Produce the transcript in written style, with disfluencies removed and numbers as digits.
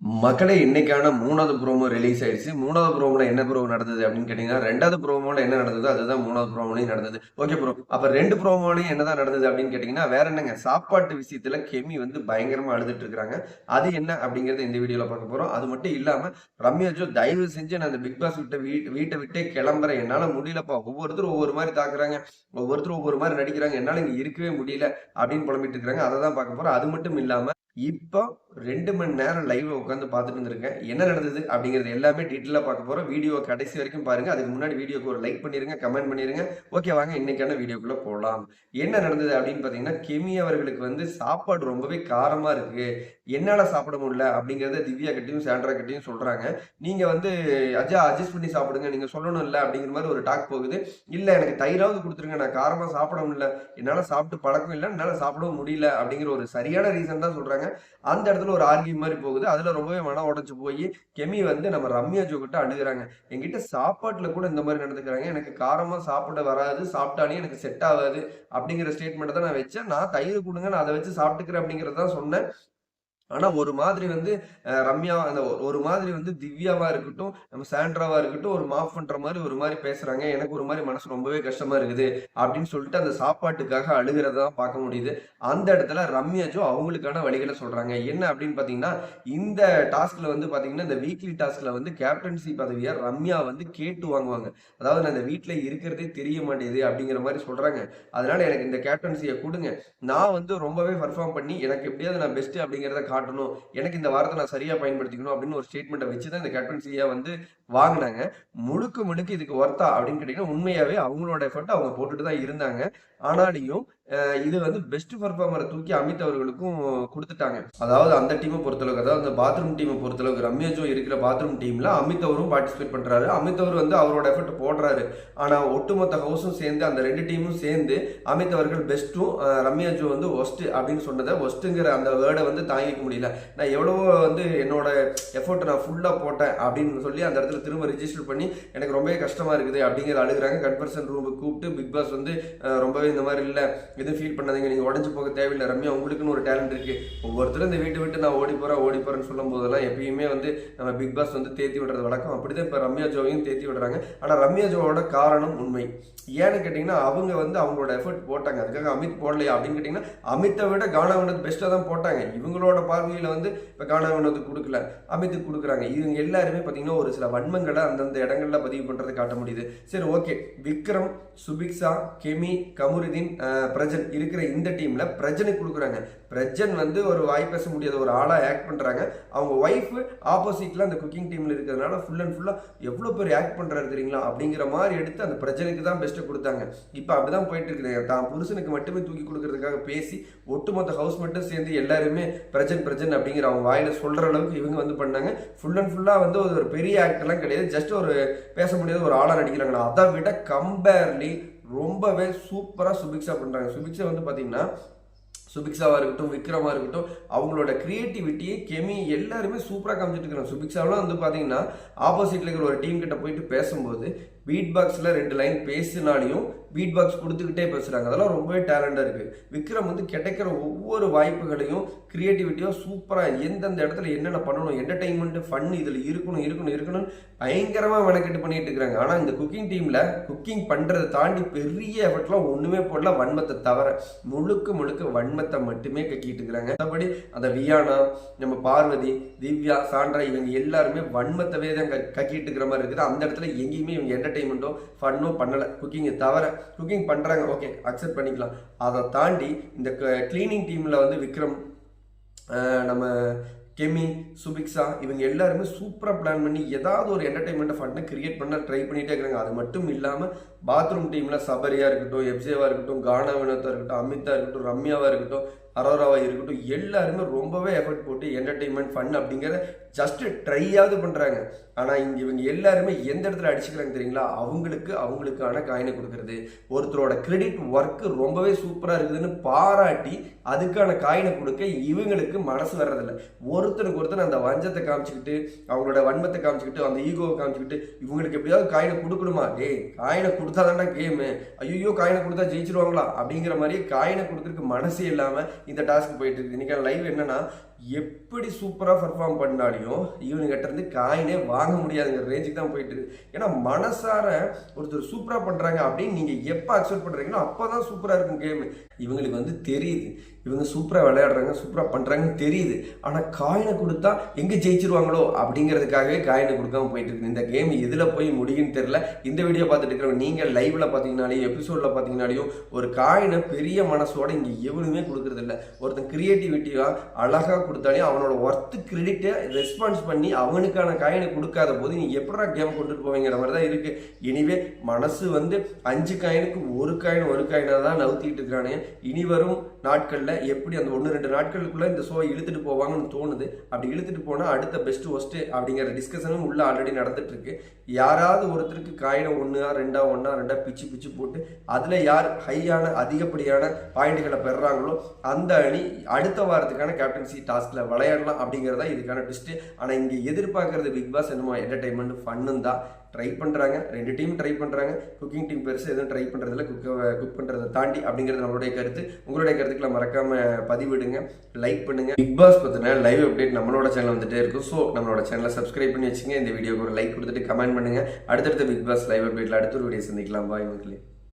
மக்களே இன்னைக்கான 3வது ப்ரோமோ ரிலீஸ் ஆயிடுச்சு. 3வது ப்ரோமோல என்ன ப்ரோ நடந்தது அப்படின்னு கேட்டீங்கன்னா, 2வது ப்ரோமோல என்ன நடந்ததோ அதுதான் 3வது ப்ரோமோலயும் நடந்தது. Okay bro. அப்ப 2 ப்ரோமோலயும் என்னதான் நடந்தது அப்படின்னு கேட்டீங்கன்னா, வேற என்னங்க சாப்பாட்டு விஷயத்துல கெமி வந்து பயங்கரமா அழுதுட்டு இருக்காங்க. அது என்ன அப்படிங்கறத இந்த வீடியோல பார்க்க போறோம். அது மட்டும் இல்லாம ரம்யா ஜோ தயவு செஞ்சு நான் அந்த பிக் பாஸ் வீட்டை விட்டே கிளம்புறேன். என்னால முடியலப்பா. ஒவ்வொருத்தரும் ஒவ்வொரு மாதிரி தாக்குறாங்க. ஒவ்வொருத்தரும் ஒவ்வொரு மாதிரி நடிக்கிறாங்க. என்னால இங்க இருக்கவே முடியல அப்படின்னு புலம்பிட்டு இருக்காங்க. அதை தான் பார்க்க போறோம். அது மட்டும் இல்லாம இப்போ 2 மணி நேரம் லைவ்ல உட்காந்து பார்த்துட்டு இருந்திருக்கேன். என்ன நடந்தது அப்படிங்கிறது எல்லாமே டீட்டெயிலா பார்க்க போறோம். வீடியோவ கடைசி வரைக்கும் பாருங்க. அதுக்கு முன்னாடி வீடியோக்கு ஒரு லைக் பண்ணிருங்க, கமெண்ட் பண்ணிருங்க. ஓகே வாங்க இன்னைக்கான வீடியோக்குள்ள போலாம். என்ன நடந்தது அப்படின்னு பார்த்தீங்கன்னா, கெமி அவர்களுக்கு வந்து சாப்பாடு ரொம்பவே காரமா இருக்கு. என்னால சாப்பிட முடியல அப்படிங்கிறத திவ்யா கிட்டயும், சாண்ட்ரா கிட்டயும் சொல்றாங்க. நீங்க வந்து அட்ஜஸ்ட் பண்ணி சாப்பிடுங்க. நீங்க சொல்லணும்ல அப்படிங்கிற மாதிரி ஒரு டாக் போகுது. இல்ல எனக்கு தயிராவது குடுத்துருங்க. நான் காரமா சாப்பிட முடியல. என்னால சாப்பிட்டு பழக்கம் இல்ல. என்னால சாப்பிடவும் முடியல அப்படிங்கிற ஒரு சரியான ரீசன் தான் சொல்றாங்க. அந்த இடத்துல ஒரு ஆர்கியூ மாதிரி போகுது. அதுல ரொம்பவே மனம் உடைஞ்சு போய் கெமி வந்து நம்ம ரம்யா ஜோ கிட்ட அழுகுறாங்க. என்கிட்ட சாப்பாட்டுல கூட இந்த மாதிரி நடந்துக்கிறாங்க. எனக்கு காரமா சாப்பிட வராது. சாப்பிட்டாலே எனக்கு செட் ஆகாது அப்படிங்கிற ஸ்டேட்மெண்ட் தான் நான் வச்சேன். நான் தயிர் கொடுங்க நான் அதை வச்சு சாப்பிட்டுக்கிறேன் அப்படிங்கறத தான் சொன்னேன். ஆனா ஒரு மாதிரி வந்து ரம்யா அந்த ஒரு மாதிரி வந்து திவ்யாவா இருக்கட்டும், நம்ம சாண்ட்ராவா இருக்கட்டும், ஒரு மாஃப் பண்ற மாரி ஒரு மாரி பேசுறாங்க. எனக்கு ஒரு மாரி மனசு ரொம்பவே கஷ்டமா இருக்குது. அப்படின்னு சொல்லிட்டு அந்த சாப்பாட்டுக்காக அழுகுறத தான் பார்க்க முடியுது. அந்த இடத்துல ரம்யா ஜோ அவங்களுக்கான வழிகள சொல்றாங்க. என்ன அப்படின்னு பார்த்தீங்கன்னா, இந்த டாஸ்க்ல வந்து பார்த்தீங்கன்னா, இந்த வீக்லி டாஸ்க்ல வந்து கேப்டன்சி பதவிய ரம்யா வந்து கேட்டு வாங்குவாங்க. அதாவது நான் இந்த வீட்ல இருக்கிறதே தெரிய மாட்டேங்குது அப்படிங்கிற மாரி சொல்றாங்க. அதனால எனக்கு இந்த கேப்டன்சிய குடுங்க. நான் வந்து ரொம்பவே பெர்ஃபார்ம் பண்ணி எனக்கு எப்படியாவது நான் பெஸ்ட் அப்படிங்கிறத காட்டணும். எனக்கு இந்த வாரத்த நான் சரியா பயன்படுத்திக்கணும் அப்படின்னு ஒரு ஸ்டேட்மெண்ட்ட வச்சு தான் இந்த கேப்டன்சியா வந்து வாங்குனாங்க. முழுக்க முழுக்க இதுக்கு ஒர்த்தா அப்படின்னு கேட்டீங்கன்னா, உண்மையாவே அவங்களோட எஃபோர்ட்ட அவங்க போட்டுட்டு தான் இருந்தாங்க. ஆனாலும் இது வந்து பெஸ்ட் பெர்ஃபார்மர தூக்கி அமித் அவர்களுக்கும் குடுத்துட்டாங்க. அதாவது அந்த டீம பொறுத்தளவுக்கு, அதாவது அந்த பாத்ரூம் டீம பொறுத்தளவுக்கு ரம்யா ஜோ இருக்கிற பாத்ரூம் டீம்ல அமித் அவரும் பார்ட்டிசிபேட் பண்றாரு. அமித் அவர் வந்து அவரோட எஃபோர்ட் போடுறாரு. ஆனா ஒட்டுமொத்த ஹவுஸும் சேர்ந்து அந்த 2 டீமும் சேர்ந்து அமித் அவர்கள் பெஸ்ட்டும் ரம்யா ஜோ வந்து ஒஸ்ட் அப்படின்னு சொன்னதை ஒஸ்ட்டுங்கிற அந்த வேர்டை வந்து தாங்கிக்க முடியல. நான் எவ்வளவோ வந்து என்னோட எஃபோர்ட் நான் ஃபுல்லா போட்டேன் அப்படின்னு சொல்லி அந்த இடத்துல திரும்ப ரிஜிஸ்டர் பண்ணி எனக்கு ரொம்பவே கஷ்டமா இருக்குது அப்படிங்கிற அழுகுறாங்க. கன்வர்சன் ரூமுக்கு கூப்பிட்டு பிக் பாஸ் வந்து ரொம்பவே இந்த மாதிரி இல்லை எதுவும் ஃபீல் பண்ணாதீங்க, நீங்க உடஞ்சு போக தேவையில்லை ரம்யா, உங்களுக்குன்னு ஒரு டேலண்ட் இருக்கு. ஒவ்வொருத்தரும் இந்த வீட்டை விட்டு நான் ஓடி போறேன்னு சொல்லும் போதெல்லாம் எப்பயுமே வந்து நம்ம பிக் பாஸ் வந்து தேத்தி விடுறது வழக்கம். அப்படிதான் இப்ப ரம்யா ஜோவையும் தேத்தி விடுறாங்க. ஆனா ரம்யா ஜோவோட காரணம் உண்மை. ஏன்னு கேட்டீங்கன்னா, அவங்க வந்து அவங்களோட எஃபர்ட் போட்டாங்க. அதுக்காக அமித் போடலையா அப்படின்னு கேட்டீங்கன்னா, அமித்தை விட கானா வினோத் பெஸ்ட்டாக தான் போட்டாங்க. இவங்களோட பார்வையில் வந்து இப்போ கானா வினோத்துக்கு கொடுக்கல, அமித்துக்கு கொடுக்குறாங்க. இவங்க எல்லாருமே பார்த்தீங்கன்னா ஒரு சில வன்மங்களை அந்தந்த இடங்கள்ல பதிவு பண்ணுறது காட்ட முடியுது. சரி ஓகே, விக்ரம், சுபிக்ஷா, கெமி, கமுருதீன், பிரஜன் இருக்கிற இந்த டீம்ல பிரஜனுக்கு கொடுக்குறாங்க. பிரஜன் வந்து ஒரு வாய் பேச முடியாத ஒரு ஆளா ஆக்ட் பண்றாங்க. அவங்க ஒய்ஃப் ஆப்போசிட்ல அந்த குக்கிங் டீம்ல இருக்கிறதுனால ஃபுல் அண்ட் ஃபுல்லா எவ்வளவு பேர் ஆக்ட் பண்றாரு தெரியுங்களா அப்படிங்கிற மாதிரி எடுத்து அந்த பிரஜனுக்கு தான் பெஸ்ட் கொடுத்தாங்க. இப்ப அப்படிதான் போயிட்டு இருக்குது. தான் புருஷனுக்கு மட்டுமே தூக்கி கொடுக்கறதுக்காக பேசி ஒட்டுமொத்த ஹவுஸ் மட்டும் சேர்ந்து எல்லாருமே பிரஜன் பிரஜன் அப்படிங்கிற அவங்க வாயில சொல்ற அளவுக்கு இவங்க வந்து பண்ணாங்க. ஃபுல் அண்ட் ஃபுல்லா வந்து ஒரு பெரிய ஆக்ட் எல்லாம் கிடையாது. ஜஸ்ட் ஒரு பேச முடியாத ஒரு ஆளா நடிக்கிறாங்க. அதை விட கம்பேர்லி ரொம்பவே சூப்பரா சுபிக்ஷா பண்றாங்க. சுபிக்ஷா வந்து பாத்தீங்கன்னா சுபிக்ஷாவா இருக்கட்டும், விக்ரமா இருக்கட்டும், அவங்களோட கிரியேட்டிவிட்டியை கெமி எல்லாருமே சூப்பரா காமிச்சிட்டு இருக்காங்க. சுபிக்ஷாவெல்லாம் வந்து பாத்தீங்கன்னா ஆப்போசிட்ல இருக்கிற ஒரு டீம் கிட்ட போயிட்டு பேசும்போது பீட் பாக்ஸ்ல 2 லைன் பேசினாலையும் பீட் பாக்ஸ் கொடுத்துக்கிட்டே பேசுறாங்க. அதெல்லாம் ரொம்பவே டேலண்டா இருக்கு. விக்ரம் வந்து கிடைக்கிற ஒவ்வொரு வாய்ப்புகளையும் கிரியேட்டிவிட்டியா சூப்பரா எந்தெந்த இடத்துல என்னென்ன பண்ணணும், என்டர்டைன்மெண்ட் ஃபன் இதுல இருக்கணும் பயங்கரமா மெனக்கெட்டு பண்ணிட்டு இருக்காங்க. ஆனா இந்த குக்கிங் டீம்ல குக்கிங் பண்றதை தாண்டி பெரிய எஃபர்ட்லாம் ஒண்ணுமே போடல, வன்மத்தை தவிர முழுக்க வன்மத்தை மட்டுமே கக்கிட்டு இருக்கிறாங்க. மற்றபடி அந்த வியானா, நம்ம பார்வதி, திவ்யா, சாண்ட்ரா இவங்க எல்லாருமே வன்மத்தவே தான் கக்கிட்டு இருக்கிற மாதிரி இருக்குது. அந்த இடத்துல எங்கேயுமே இவங்க என்டர்டைன்மெண்ட்டோ ஃபன்னோ பண்ணல. குக்கிங்கை தவிர குக்கிங் பண்றாங்க, ஓகே அக்செப்ட் பண்ணிக்கலாம். அதை தாண்டி இந்த கிளீனிங் டீம்ல வந்து விக்ரம், நம்ம கெமி, சுபிக்ஷா இவங்க எல்லாருமே சூப்பரா பிளான் பண்ணி ஏதாவது ஒரு என்டர்டைன்மெண்ட் ஃபன்னை கிரியேட் பண்ண ட்ரை பண்ணிட்டே இருக்கிறாங்க. அது மட்டும் இல்லாம பாத்ரூம் டீம்ல சபரியா இருக்கட்டும், எப்ஜேவா இருக்கட்டும், கானா வினோத்தா இருக்கட்டும், அமிதா இருக்கட்டும், ரம்யாவா இருக்கட்டும், அரோராவா இருக்கட்டும், எல்லாருமே ரொம்பவே எஃபர்ட் போட்டு என்டர்டைன்மெண்ட் ஃபன் அப்படிங்கிறத ஜஸ்ட் ட்ரையாவது பண்றாங்க. ஆனா இங்க இவங்க எல்லாருமே எந்த இடத்துல அடிச்சுக்கிறாங்க தெரியுங்களா, அவங்களுக்கான காயினை கொடுக்கறது, ஒருத்தரோட கிரெடிட் ஒர்க் ரொம்பவே சூப்பரா இருக்குதுன்னு பாராட்டி அதுக்கான காயினை கொடுக்க இவங்களுக்கு மனசு வர்றதில்லை. ஒருத்தருக்கு ஒருத்தர் அந்த வஞ்சத்தை காமிச்சுக்கிட்டு, அவங்களோட வன்மத்தை காமிச்சுக்கிட்டு, அந்த ஈகோவை காமிச்சுக்கிட்டு இவங்களுக்கு எப்படியாவது காயினை கொடுக்கணுமா, காயினை கொடுத்தாதான்டா கேமு, ஐயோ காயினை கொடுத்தா ஜெயிச்சிருவாங்களா அப்படிங்கிற மாதிரி காயினை கொடுக்கறதுக்கு மனசே இல்லாம இந்த டாஸ்க் போயிட்டு இருக்கு. இன்னைக்கு லைவ் என்னன்னா எப்படி சூப்பராக பர்ஃபார்ம் பண்ணாலையும் இவனுங்கிட்ட இருந்து காயினே வாங்க முடியாதுங்கிற ரேஞ்சுக்கு தான் போயிட்டு இருக்கு. ஏன்னா மனசார ஒருத்தர் சூப்பராக பண்ணுறாங்க அப்படின்னு நீங்கள் எப்போ அக்செப்ட் பண்ணுறீங்களோ அப்போ தான் சூப்பராக இருக்கும் கேமு. இவங்களுக்கு வந்து தெரியுது இவங்க சூப்பராக விளையாடுறாங்க, சூப்பராக பண்ணுறாங்கன்னு தெரியுது. ஆனால் காயினை கொடுத்தா எங்கே ஜெயிச்சிருவாங்களோ அப்படிங்கிறதுக்காகவே காயினை கொடுக்காம போயிட்டு இருக்கு. இந்த கேம் எதில் போய் முடியுன்னு தெரியல. இந்த வீடியோ பார்த்துட்டு இருக்கிறவங்க நீங்கள் லைவில் பார்த்தீங்கனாலையும் எபிசோடில் பார்த்தீங்கனாலையும் ஒரு காயினை பெரிய மனசோட இங்கே எவனுமே கொடுக்குறது இல்லை. ஒருத்தன் கிரியேட்டிவிட்டியாக அழகாக கொடுத்தாலே அவனோட ஒர்த்து கிரெடிட்டை ரெஸ்பான்ஸ் பண்ணி அவனுக்கான காயினை கொடுக்காத போது நீ எப்படா கேம் கொண்டுட்டு போவீங்கிற மாதிரி தான் இருக்குது. இனிவே மனசு வந்து 5 காயினுக்கு ஒரு காயினாக தான் நவுத்திட்டு இருக்கானே. இனி வரும் நாட்களில் எப்படி அந்த 1-2 நாட்களுக்குள்ள இந்த ஷோ இழுத்துட்டு போவாங்கன்னு தோணுது. அப்படி இழுத்துட்டு போனால் அடுத்த பெஸ்ட் ஒஸ்ட் அப்படிங்கிற டிஸ்கஷனும் உள்ள ஆல்ரெடி நடந்துட்டு இருக்கு. யாராவது ஒருத்தருக்கு காயினை 1-2 பிச்சு போட்டு அதில் யார் ஹையான அதிகப்படியான பாயிண்ட்களை பெறாங்களோ அந்த அணி அடுத்த வாரத்துக்கான கேப்டன்சி டாஸ்க்ல விளையாடலாம் அப்படிங்கிறதா இதுக்கான ட்விஸ்ட். ஆனால் இங்கே எதிர்பார்க்கறது பிக் பாஸ் என்னமோ என்டர்டைன்மெண்ட் ஃபன்னு தான். ட்ரை பண்ணுறாங்க, 2 டீம் ட்ரை பண்ணுறாங்க. குக்கிங் டீம் பெருசு எதுவும் ட்ரை பண்ணுறதில்ல, குக் பண்ணுறதை தாண்டி அப்படிங்கிறது நம்மளுடைய கருத்து. உங்களுடைய கருத்துக்களை மறக்காமல் பதிவிடுங்க, லைக் பண்ணுங்க. பிக் பாஸ் பற்றின லைவ் அப்டேட் நம்மளோட சேனல் வந்துட்டே இருக்கும். ஸோ நம்மளோட சேனலை சப்ஸ்கிரைப் பண்ணி வச்சுங்க. இந்த வீடியோக்கு ஒரு லைக் கொடுத்துட்டு கமெண்ட் பண்ணுங்க. அடுத்தடுத்த பிக் பாஸ் லைவ் அப்டேட்டில் அடுத்த ஒரு வீடியோ சந்திக்கலாம். பாய் மக்களே.